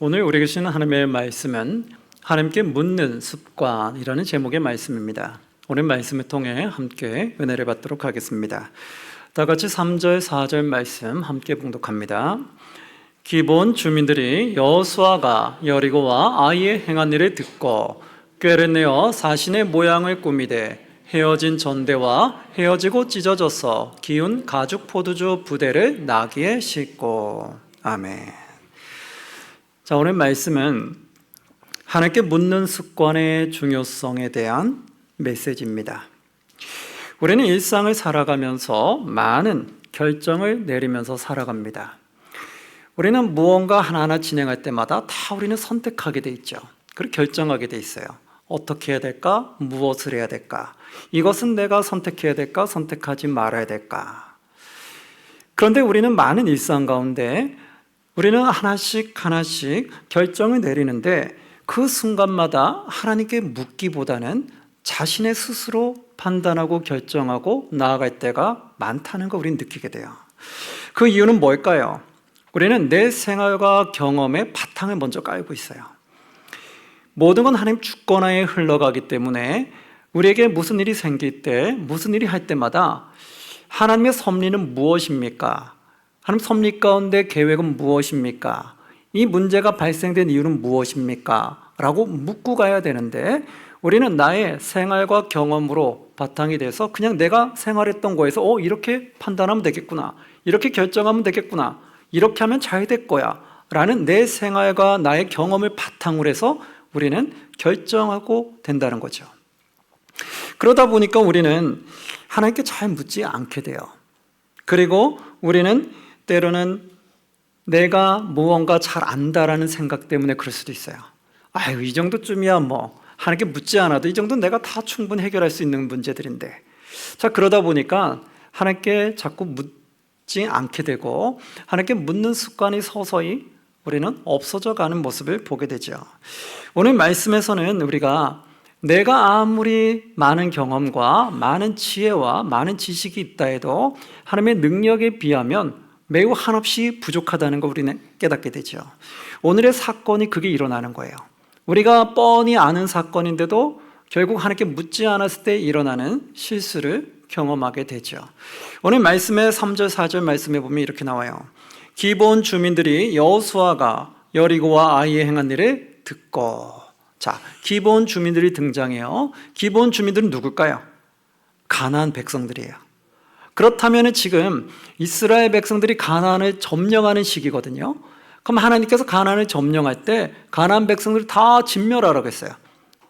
오늘 우리에게 주시는 하나님의 말씀은 하나님께 묻는 습관이라는 제목의 말씀입니다. 오늘 말씀을 통해 함께 은혜를 받도록 하겠습니다. 다 같이 3절, 4절 말씀 함께 봉독합니다. 기본 주민들이 여호수아가 여리고와 아이의 행한 일을 듣고 꾀를 내어 사신의 모양을 꾸미되 헤어진 전대와 헤어지고 찢어져서 기운 가죽 포도주 부대를 나귀에 싣고. 아멘. 자, 오늘 말씀은 하나님께 묻는 습관의 중요성에 대한 메시지입니다. 우리는 일상을 살아가면서 많은 결정을 내리면서 살아갑니다. 우리는 무언가 하나하나 진행할 때마다 다 우리는 선택하게 돼 있죠. 그리고 결정하게 돼 있어요. 어떻게 해야 될까? 무엇을 해야 될까? 이것은 내가 선택해야 될까? 선택하지 말아야 될까? 그런데 우리는 많은 일상 가운데 우리는 하나씩 결정을 내리는데 그 순간마다 하나님께 묻기보다는 자신의 스스로 판단하고 결정하고 나아갈 때가 많다는 거 우리는 느끼게 돼요. 그 이유는 뭘까요? 우리는 내 생활과 경험의 바탕을 먼저 깔고 있어요. 모든 건 하나님 주권하에 흘러가기 때문에 우리에게 무슨 일이 생길 때, 무슨 일이 할 때마다 하나님의 섭리는 무엇입니까? 하나님 섭리 가운데 계획은 무엇입니까? 이 문제가 발생된 이유는 무엇입니까? 라고 묻고 가야 되는데 우리는 나의 생활과 경험으로 바탕이 돼서 그냥 내가 생활했던 거에서 이렇게 판단하면 되겠구나, 이렇게 결정하면 되겠구나, 이렇게 하면 잘 될 거야 라는 내 생활과 나의 경험을 바탕으로 해서 우리는 결정하고 된다는 거죠. 그러다 보니까 우리는 하나님께 잘 묻지 않게 돼요. 그리고 우리는 때로는 내가 무언가 잘 안다라는 생각 때문에 그럴 수도 있어요. 아유, 이 정도쯤이야 뭐 하나님께 묻지 않아도 이 정도는 내가 다 충분히 해결할 수 있는 문제들인데. 자, 그러다 보니까 하나님께 자꾸 묻지 않게 되고 하나님께 묻는 습관이 서서히 우리는 없어져 가는 모습을 보게 되죠. 오늘 말씀에서는 우리가 내가 아무리 많은 경험과 많은 지혜와 많은 지식이 있다 해도 하나님의 능력에 비하면 매우 한없이 부족하다는 걸 우리는 깨닫게 되죠. 오늘의 사건이 그게 일어나는 거예요. 우리가 뻔히 아는 사건인데도 결국 하나님께 묻지 않았을 때 일어나는 실수를 경험하게 되죠. 오늘 말씀의 3절, 4절 말씀에 보면 이렇게 나와요. 기본 주민들이 여호수아가 여리고와 아이의 행한 일을 듣고. 자, 기본 주민들이 등장해요. 기본 주민들은 누굴까요? 가나안 백성들이에요. 그렇다면 지금 이스라엘 백성들이 가나안을 점령하는 시기거든요. 그럼 하나님께서 가나안을 점령할 때 가나안 백성들을 다 진멸하라고 했어요.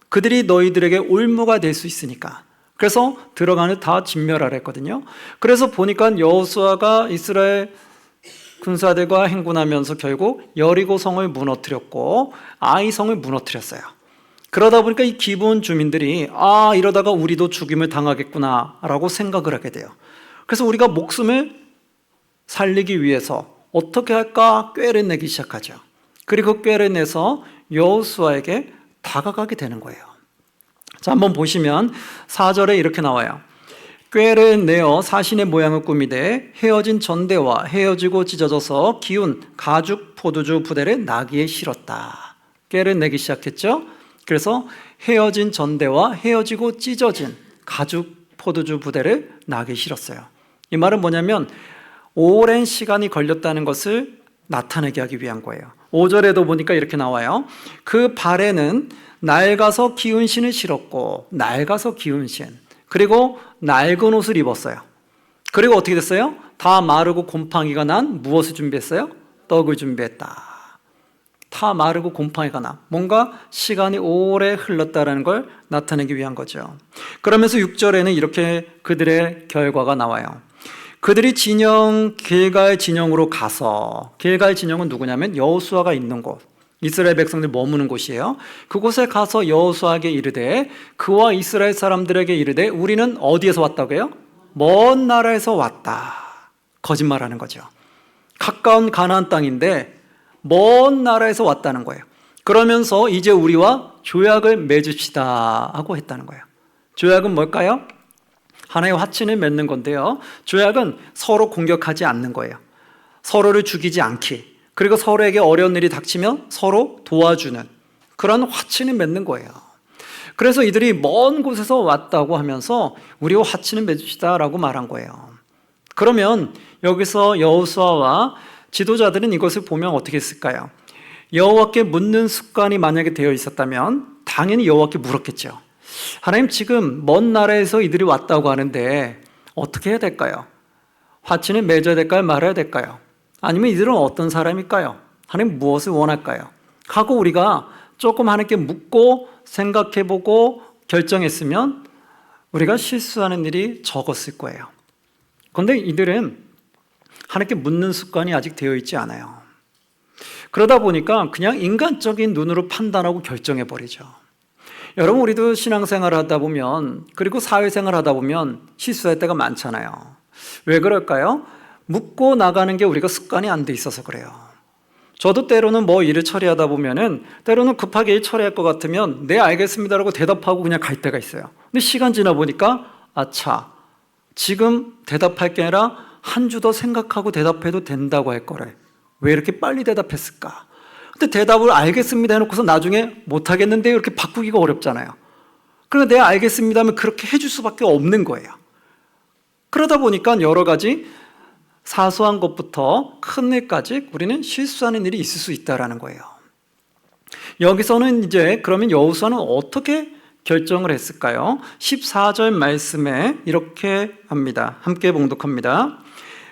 그들이 너희들에게 올무가 될 수 있으니까. 그래서 들어가는 다 진멸하라 했거든요. 그래서 보니까 여호수아가 이스라엘 군사들과 행군하면서 결국 여리고 성을 무너뜨렸고 아이 성을 무너뜨렸어요. 그러다 보니까 이 기본 주민들이 이러다가 우리도 죽임을 당하겠구나 라고 생각을 하게 돼요. 그래서 우리가 목숨을 살리기 위해서 어떻게 할까 꾀를 내기 시작하죠. 그리고 꾀를 내서 여호수아에게 다가가게 되는 거예요. 자, 한번 보시면 4절에 이렇게 나와요. 꾀를 내어 사신의 모양을 꾸미되 헤어진 전대와 헤어지고 찢어져서 기운 가죽 포도주 부대를 나귀에 실었다. 꾀를 내기 시작했죠. 그래서 헤어진 전대와 헤어지고 찢어진 가죽 포도주 부대를 나귀에 실었어요. 이 말은 뭐냐면 오랜 시간이 걸렸다는 것을 나타내게 하기 위한 거예요. 5절에도 보니까 이렇게 나와요. 그 발에는 낡아서 기운 신을 실었고, 낡아서 기운 신, 그리고 낡은 옷을 입었어요. 그리고 어떻게 됐어요? 다 마르고 곰팡이가 난 무엇을 준비했어요? 떡을 준비했다. 다 마르고 곰팡이가 나. 뭔가 시간이 오래 흘렀다는 걸 나타내기 위한 거죠. 그러면서 6절에는 이렇게 그들의 결과가 나와요. 그들이 길갈 진영으로 가서, 길갈 진영은 누구냐면 여호수아가 있는 곳, 이스라엘 백성들이 머무는 곳이에요. 그곳에 가서 여호수아에게 이르되, 그와 이스라엘 사람들에게 이르되 우리는 어디에서 왔다고요? 먼 나라에서 왔다. 거짓말하는 거죠. 가까운 가나안 땅인데 먼 나라에서 왔다는 거예요. 그러면서 이제 우리와 조약을 맺읍시다 하고 했다는 거예요. 조약은 뭘까요? 하나의 화친을 맺는 건데요. 조약은 서로 공격하지 않는 거예요. 서로를 죽이지 않기, 그리고 서로에게 어려운 일이 닥치면 서로 도와주는 그런 화친을 맺는 거예요. 그래서 이들이 먼 곳에서 왔다고 하면서 우리와 화친을 맺읍시다라고 말한 거예요. 그러면 여기서 여호수아와 지도자들은 이것을 보면 어떻게 했을까요? 여호와께 묻는 습관이 만약에 되어 있었다면 당연히 여호와께 물었겠죠. 하나님, 지금 먼 나라에서 이들이 왔다고 하는데 어떻게 해야 될까요? 화친을 맺어야 될까요? 말아야 될까요? 아니면 이들은 어떤 사람일까요? 하나님, 무엇을 원할까요? 하고 우리가 조금 하나님께 묻고 생각해보고 결정했으면 우리가 실수하는 일이 적었을 거예요. 그런데 이들은 하나님께 묻는 습관이 아직 되어 있지 않아요. 그러다 보니까 그냥 인간적인 눈으로 판단하고 결정해버리죠. 여러분, 우리도 신앙생활을 하다 보면, 그리고 사회생활을 하다 보면 실수할 때가 많잖아요. 왜 그럴까요? 묻고 나가는 게 우리가 습관이 안 돼 있어서 그래요. 저도 때로는 뭐 일을 처리하다 보면은 때로는 급하게 일 처리할 것 같으면 네, 알겠습니다라고 대답하고 그냥 갈 때가 있어요. 근데 시간 지나 보니까 아차, 지금 대답할 게 아니라 한 주 더 생각하고 대답해도 된다고 할 거래. 왜 이렇게 빨리 대답했을까? 근데 대답을 알겠습니다 해놓고서 나중에 못하겠는데 이렇게 바꾸기가 어렵잖아요. 그러니까 네, 알겠습니다 하면 그렇게 해줄 수밖에 없는 거예요. 그러다 보니까 여러 가지 사소한 것부터 큰 일까지 우리는 실수하는 일이 있을 수 있다는 거예요. 여기서는 이제 그러면 여호수아는 어떻게 결정을 했을까요? 14절 말씀에 이렇게 합니다. 함께 봉독합니다.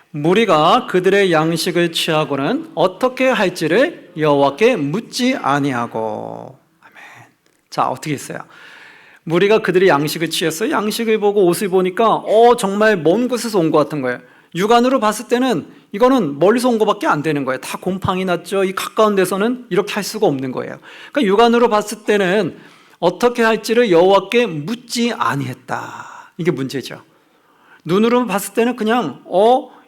무리가 그들의 양식을 취하고는 어떻게 할지를 여호와께 묻지 아니하고. 아멘. 자, 어떻게 했어요? 무리가 그들의 양식을 취했어요. 양식을 보고 옷을 보니까 정말 먼 곳에서 온 것 같은 거예요. 육안으로 봤을 때는 이거는 멀리서 온 것밖에 안 되는 거예요. 다 곰팡이 났죠. 이 가까운 데서는 이렇게 할 수가 없는 거예요. 그러니까 육안으로 봤을 때는 어떻게 할지를 여호와께 묻지 아니했다. 이게 문제죠. 눈으로 봤을 때는 그냥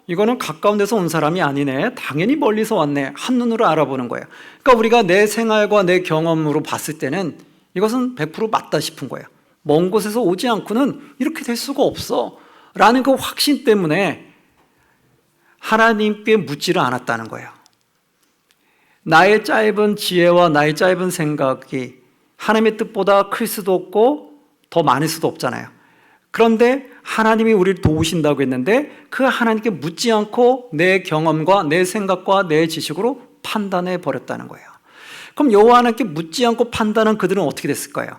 이거는 가까운 데서 온 사람이 아니네, 당연히 멀리서 왔네, 한눈으로 알아보는 거예요. 그러니까 우리가 내 생활과 내 경험으로 봤을 때는 이것은 100% 맞다 싶은 거예요. 먼 곳에서 오지 않고는 이렇게 될 수가 없어 라는 그 확신 때문에 하나님께 묻지를 않았다는 거예요. 나의 짧은 지혜와 나의 짧은 생각이 하나님의 뜻보다 클 수도 없고 더 많을 수도 없잖아요. 그런데 하나님이 우리를 도우신다고 했는데 그 하나님께 묻지 않고 내 경험과 내 생각과 내 지식으로 판단해 버렸다는 거예요. 그럼 여호와 하나님께 묻지 않고 판단한 그들은 어떻게 됐을까요?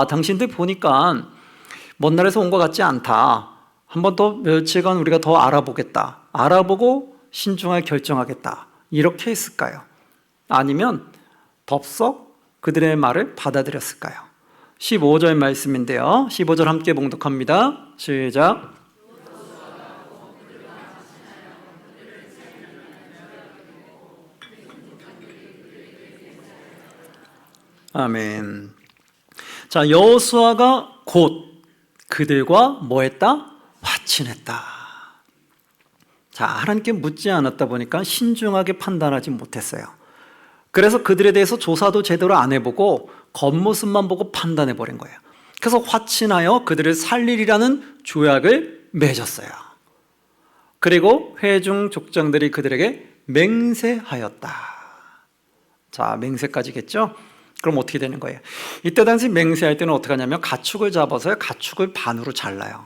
당신들 보니까 먼 나라에서 온 것 같지 않다. 한 번 더 며칠간 우리가 더 알아보겠다. 알아보고 신중하게 결정하겠다. 이렇게 했을까요? 아니면 덥석 그들의 말을 받아들였을까요? 15절 말씀인데요. 15절 함께 봉독합니다. 시작. 아멘. 자, 여호수아가 곧 그들과 뭐 했다? 화친했다. 자, 하나님께 묻지 않았다 보니까 신중하게 판단하지 못했어요. 그래서 그들에 대해서 조사도 제대로 안 해보고 겉모습만 보고 판단해버린 거예요. 그래서 화친하여 그들을 살리리라는 조약을 맺었어요. 그리고 회중 족장들이 그들에게 맹세하였다. 자, 맹세까지겠죠? 그럼 어떻게 되는 거예요? 이때 당시 맹세할 때는 어떻게 하냐면 가축을 잡아서 가축을 반으로 잘라요.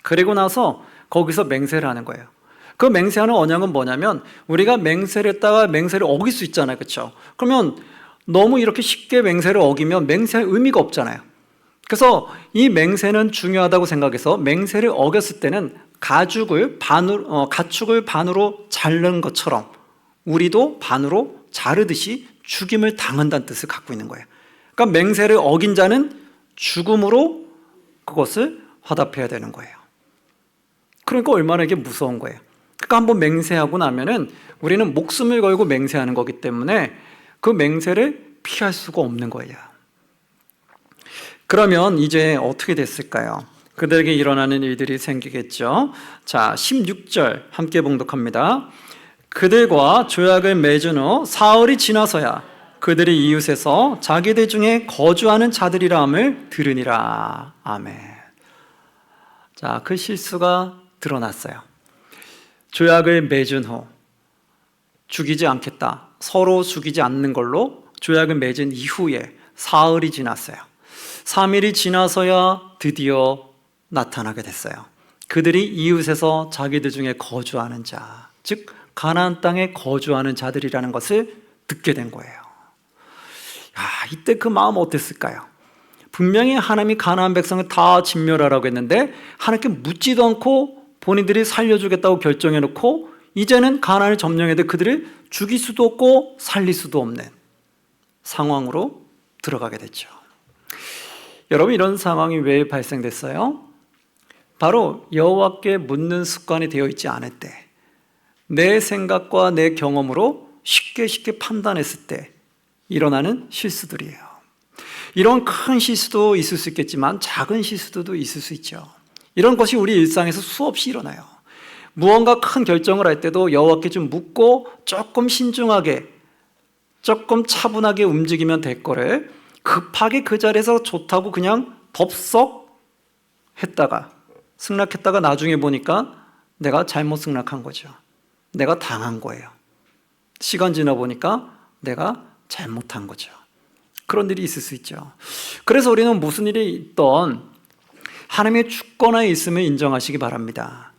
그리고 나서 거기서 맹세를 하는 거예요. 그 맹세하는 언약은 뭐냐면 우리가 맹세를 했다가 맹세를 어길 수 있잖아요. 그렇죠? 그러면 너무 이렇게 쉽게 맹세를 어기면 맹세할 의미가 없잖아요. 그래서 이 맹세는 중요하다고 생각해서 맹세를 어겼을 때는 가축을 반으로 자른 것처럼 우리도 반으로 자르듯이 죽임을 당한다는 뜻을 갖고 있는 거예요. 그러니까 맹세를 어긴 자는 죽음으로 그것을 화답해야 되는 거예요. 그러니까 얼마나 이게 무서운 거예요. 그러니까 한번 맹세하고 나면은 우리는 목숨을 걸고 맹세하는 거기 때문에 그 맹세를 피할 수가 없는 거예요. 그러면 이제 어떻게 됐을까요? 그들에게 일어나는 일들이 생기겠죠. 자, 16절 함께 봉독합니다. 그들과 조약을 맺은 후 사흘이 지나서야 그들이 이웃에서 자기들 중에 거주하는 자들이라 함을 들으니라. 아멘. 자, 그 실수가 드러났어요. 조약을 맺은 후 죽이지 않겠다, 서로 죽이지 않는 걸로 조약을 맺은 이후에 사흘이 지났어요. 3일이 지나서야 드디어 나타나게 됐어요. 그들이 이웃에서 자기들 중에 거주하는 자, 즉 가나안 땅에 거주하는 자들이라는 것을 듣게 된 거예요. 이때 그 마음 어땠을까요? 분명히 하나님이 가나안 백성을 다 진멸하라고 했는데 하나님께 묻지도 않고 본인들이 살려주겠다고 결정해놓고 이제는 가나안을 점령해도 그들을 죽일 수도 없고 살릴 수도 없는 상황으로 들어가게 됐죠. 여러분, 이런 상황이 왜 발생됐어요? 바로 여호와께 묻는 습관이 되어 있지 않을 때, 내 생각과 내 경험으로 쉽게 판단했을 때 일어나는 실수들이에요. 이런 큰 실수도 있을 수 있겠지만 작은 실수도 있을 수 있죠. 이런 것이 우리 일상에서 수없이 일어나요. 무언가 큰 결정을 할 때도 여호와께 좀 묻고 조금 신중하게, 조금 차분하게 움직이면 될 거를 급하게 그 자리에서 좋다고 그냥 덥석 했다가 승낙했다가 나중에 보니까 내가 잘못 승낙한 거죠. 내가 당한 거예요. 시간 지나 보니까 내가 잘못한 거죠. 그런 일이 있을 수 있죠. 그래서 우리는 무슨 일이 있던 하나님의 주권하에 있음을 인정하시기 바랍니다.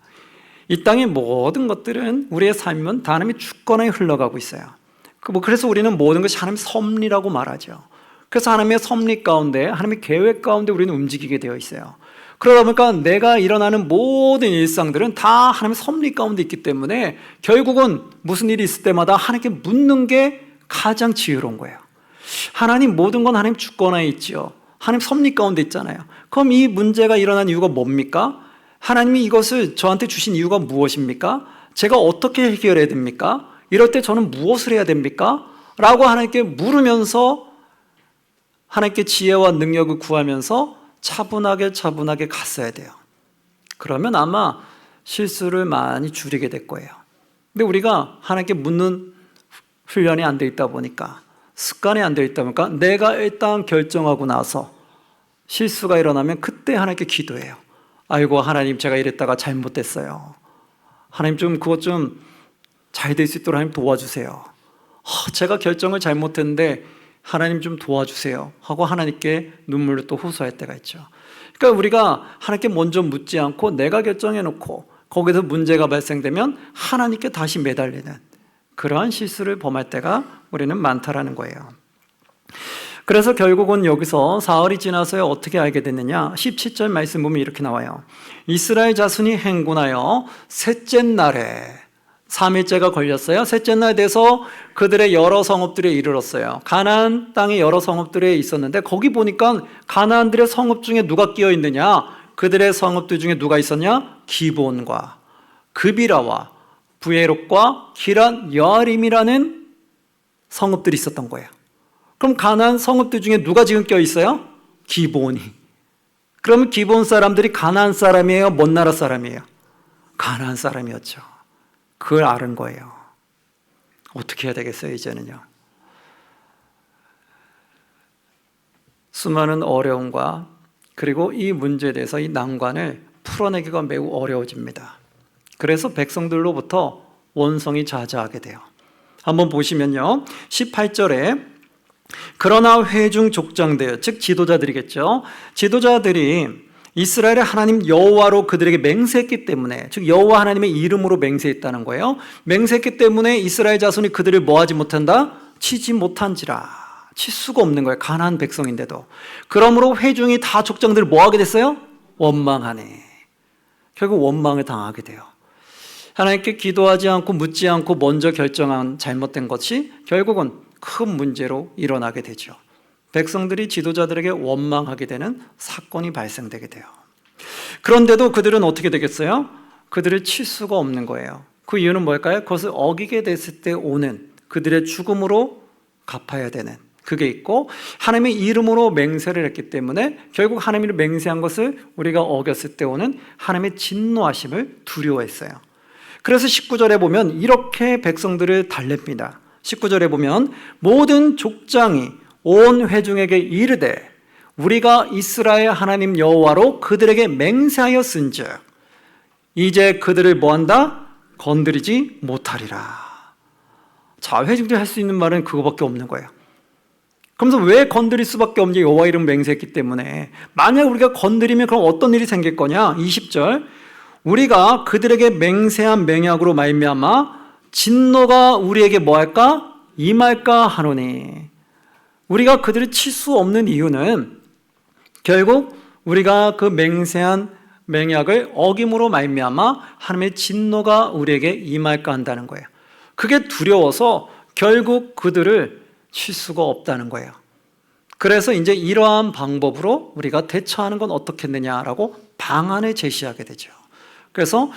이 땅의 모든 것들은, 우리의 삶은 다 하나님의 주권하에 흘러가고 있어요. 그래서 우리는 모든 것이 하나님의 섭리라고 말하죠. 그래서 하나님의 섭리 가운데, 하나님의 계획 가운데 우리는 움직이게 되어 있어요. 그러다 보니까 내가 일어나는 모든 일상들은 다 하나님의 섭리 가운데 있기 때문에 결국은 무슨 일이 있을 때마다 하나님께 묻는 게 가장 지혜로운 거예요. 하나님, 모든 건 하나님 주권하에 있죠. 하나님 섭리 가운데 있잖아요. 그럼 이 문제가 일어난 이유가 뭡니까? 하나님이 이것을 저한테 주신 이유가 무엇입니까? 제가 어떻게 해결해야 됩니까? 이럴 때 저는 무엇을 해야 됩니까? 라고 하나님께 물으면서 하나님께 지혜와 능력을 구하면서 차분하게 갔어야 돼요. 그러면 아마 실수를 많이 줄이게 될 거예요. 근데 우리가 하나님께 묻는 훈련이 안 돼 있다 보니까, 습관이 안 돼 있다 보니까 내가 일단 결정하고 나서 실수가 일어나면 그때 하나님께 기도해요. 아이고 하나님, 제가 이랬다가 잘못됐어요. 하나님 좀 그것 좀 잘 될 수 있도록 하나님 도와주세요. 제가 결정을 잘못했는데 하나님 좀 도와주세요 하고 하나님께 눈물로 또 호소할 때가 있죠. 그러니까 우리가 하나님께 먼저 묻지 않고 내가 결정해놓고 거기서 문제가 발생되면 하나님께 다시 매달리는 그러한 실수를 범할 때가 우리는 많다라는 거예요. 그래서 결국은 여기서 사흘이 지나서 어떻게 알게 됐느냐, 17절 말씀 보면 이렇게 나와요. 이스라엘 자손이 행군하여 셋째 날에, 3일째가 걸렸어요. 셋째 날 돼서 그들의 여러 성읍들에 이르렀어요. 가나안 땅의 여러 성읍들에 있었는데 거기 보니까 가나안들의 성읍 중에 누가 끼어 있느냐, 그들의 성읍들 중에 누가 있었냐, 기본과 그비라와 부에롯과 기란 여아림이라는 성읍들이 있었던 거예요. 그럼 가나안 성읍들 중에 누가 지금 껴 있어요? 기본이. 그러면 기본 사람들이 가나안 사람이에요? 먼 나라 사람이에요? 가나안 사람이었죠. 그걸 아는 거예요. 어떻게 해야 되겠어요, 이제는요? 수많은 어려움과 그리고 이 문제에 대해서 이 난관을 풀어내기가 매우 어려워집니다. 그래서 백성들로부터 원성이 자자하게 돼요. 한번 보시면요, 18절에 그러나 회중 족장들, 즉 지도자들이겠죠. 지도자들이 이스라엘의 하나님 여호와로 그들에게 맹세했기 때문에, 즉 여호와 하나님의 이름으로 맹세했다는 거예요. 맹세했기 때문에 이스라엘 자손이 그들을 뭐하지 못한다? 치지 못한지라. 칠 수가 없는 거예요. 가나안 백성인데도. 그러므로 회중이 다 족장들을 뭐하게 됐어요? 원망하네. 결국 원망을 당하게 돼요. 하나님께 기도하지 않고 묻지 않고 먼저 결정한 잘못된 것이 결국은 큰 문제로 일어나게 되죠. 백성들이 지도자들에게 원망하게 되는 사건이 발생되게 돼요. 그런데도 그들은 어떻게 되겠어요? 그들을 칠 수가 없는 거예요. 그 이유는 뭘까요? 그것을 어기게 됐을 때 오는 그들의 죽음으로 갚아야 되는 그게 있고, 하나님의 이름으로 맹세를 했기 때문에 결국 하나님을 맹세한 것을 우리가 어겼을 때 오는 하나님의 진노하심을 두려워했어요. 그래서 19절에 보면 이렇게 백성들을 달랩니다. 19절에 보면 모든 족장이 온 회중에게 이르되 우리가 이스라엘 하나님 여호와로 그들에게 맹세하였은즉 이제 그들을 뭐한다? 건드리지 못하리라. 자, 회중들이 할 수 있는 말은 그거밖에 없는 거예요. 그러면서 왜 건드릴 수밖에 없냐? 여호와 이름 맹세했기 때문에. 만약 우리가 건드리면 그럼 어떤 일이 생길 거냐? 20절 우리가 그들에게 맹세한 맹약으로 말미암아 진노가 우리에게 뭐할까? 임할까 하노니. 우리가 그들을 칠 수 없는 이유는 결국 우리가 그 맹세한 맹약을 어김으로 말미암아 하나님의 진노가 우리에게 임할까 한다는 거예요. 그게 두려워서 결국 그들을 칠 수가 없다는 거예요. 그래서 이제 이러한 방법으로 우리가 대처하는 건 어떻겠느냐라고 방안을 제시하게 되죠. 그래서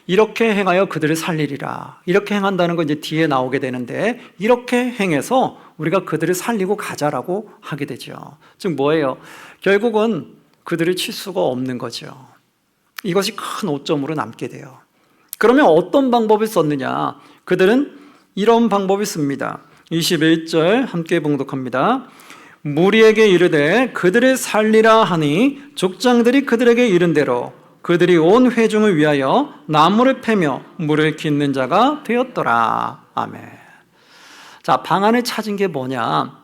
이렇게 행하여 그들을 살리리라. 이렇게 행한다는 건 이제 뒤에 나오게 되는데 이렇게 행해서 우리가 그들을 살리고 가자라고 하게 되죠. 즉 뭐예요? 결국은 그들을 칠 수가 없는 거죠. 이것이 큰 오점으로 남게 돼요. 그러면 어떤 방법을 썼느냐? 그들은 이런 방법을 씁니다. 21절 함께 봉독합니다. 무리에게 이르되 그들을 살리라 하니 족장들이 그들에게 이른 대로 그들이 온 회중을 위하여 나무를 패며 물을 깃는 자가 되었더라. 아멘. 자, 방안을 찾은 게 뭐냐?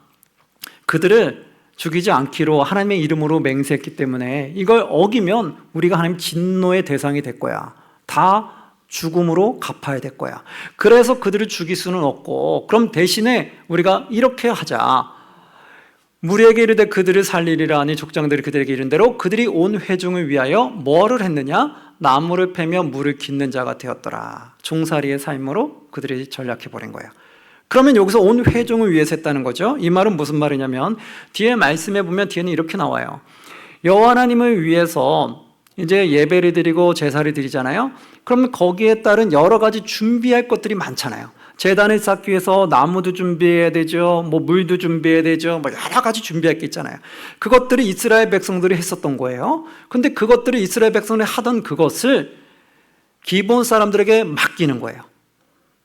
그들을 죽이지 않기로 하나님의 이름으로 맹세했기 때문에 이걸 어기면 우리가 하나님 진노의 대상이 될 거야. 다 죽음으로 갚아야 될 거야. 그래서 그들을 죽일 수는 없고, 그럼 대신에 우리가 이렇게 하자. 무리에게 이르되 그들을 살리리라 하니 족장들이 그들에게 이른 대로 그들이 온 회중을 위하여 뭐를 했느냐? 나무를 패며 물을 깃는 자가 되었더라. 종살이의 삶으로 그들이 전락해버린 거예요. 그러면 여기서 온 회중을 위해서 했다는 거죠. 이 말은 무슨 말이냐면 뒤에 말씀해 보면 뒤에는 이렇게 나와요. 여호와 하나님을 위해서 이제 예배를 드리고 제사를 드리잖아요. 그러면 거기에 따른 여러 가지 준비할 것들이 많잖아요. 제단을 쌓기 위해서 나무도 준비해야 되죠. 뭐 물도 준비해야 되죠. 뭐 여러 가지 준비할 게 있잖아요. 그것들을 이스라엘 백성들이 했었던 거예요. 근데 그것들을 이스라엘 백성들이 하던 그것을 기본 사람들에게 맡기는 거예요.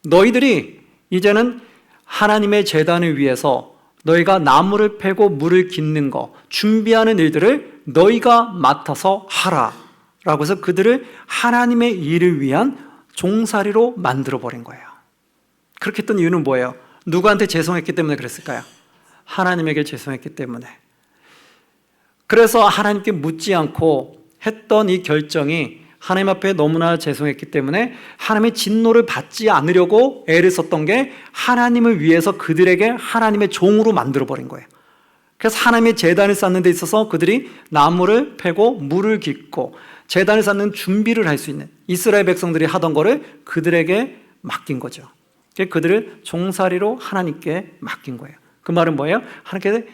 너희들이 이제는 하나님의 제단을 위해서 너희가 나무를 패고 물을 깃는 거, 준비하는 일들을 너희가 맡아서 하라 라고 해서 그들을 하나님의 일을 위한 종살이로 만들어버린 거예요. 그렇게 했던 이유는 뭐예요? 누구한테 죄송했기 때문에 그랬을까요? 하나님에게 죄송했기 때문에. 그래서 하나님께 묻지 않고 했던 이 결정이 하나님 앞에 너무나 죄송했기 때문에 하나님의 진노를 받지 않으려고 애를 썼던 게 하나님을 위해서 그들에게 하나님의 종으로 만들어버린 거예요. 그래서 하나님의 제단을 쌓는 데 있어서 그들이 나무를 패고 물을 깃고 제단을 쌓는 준비를 할 수 있는 이스라엘 백성들이 하던 거를 그들에게 맡긴 거죠. 그들을 종살이로 하나님께 맡긴 거예요. 그 말은 뭐예요? 하나님께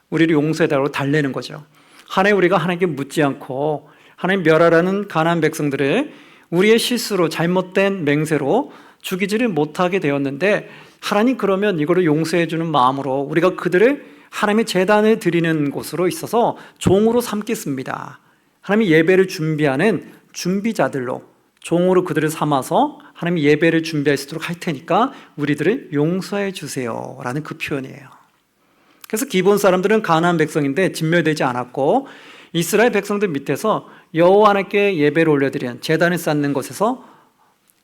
우리를 용서해달라고 달래는 거죠. 하나님 우리가 하나님께 묻지 않고 하나님 멸하라는 가나안 백성들을 우리의 실수로 잘못된 맹세로 죽이지를 못하게 되었는데 하나님 그러면 이거를 용서해 주는 마음으로 우리가 그들을 하나님의 제단을 드리는 곳으로 있어서 종으로 삼겠습니다. 하나님의 예배를 준비하는 준비자들로 종으로 그들을 삼아서 하나님의 예배를 준비할 수 있도록 할 테니까 우리들을 용서해 주세요 라는 그 표현이에요. 그래서 기본 사람들은 가나안 백성인데 진멸되지 않았고 이스라엘 백성들 밑에서 여호와 하나님께 예배를 올려드리는 제단을 쌓는 것에서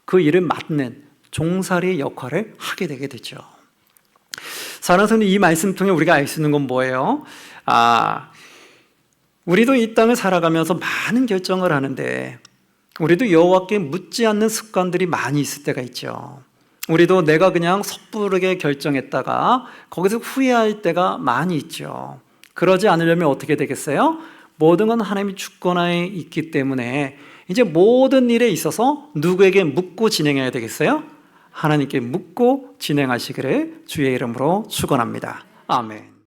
그 일을 맡는 종살이 역할을 하게 되게 되죠. 사랑하는 성도, 이 말씀 통해 우리가 알 수 있는 건 뭐예요? 우리도 이 땅을 살아가면서 많은 결정을 하는데 우리도 여호와께 묻지 않는 습관들이 많이 있을 때가 있죠. 우리도 내가 그냥 섣부르게 결정했다가 거기서 후회할 때가 많이 있죠. 그러지 않으려면 어떻게 되겠어요? 모든 건 하나님의 주권하에 있기 때문에 이제 모든 일에 있어서 누구에게 묻고 진행해야 되겠어요? 하나님께 묻고 진행하시기를 주의 이름으로 축원합니다. 아멘.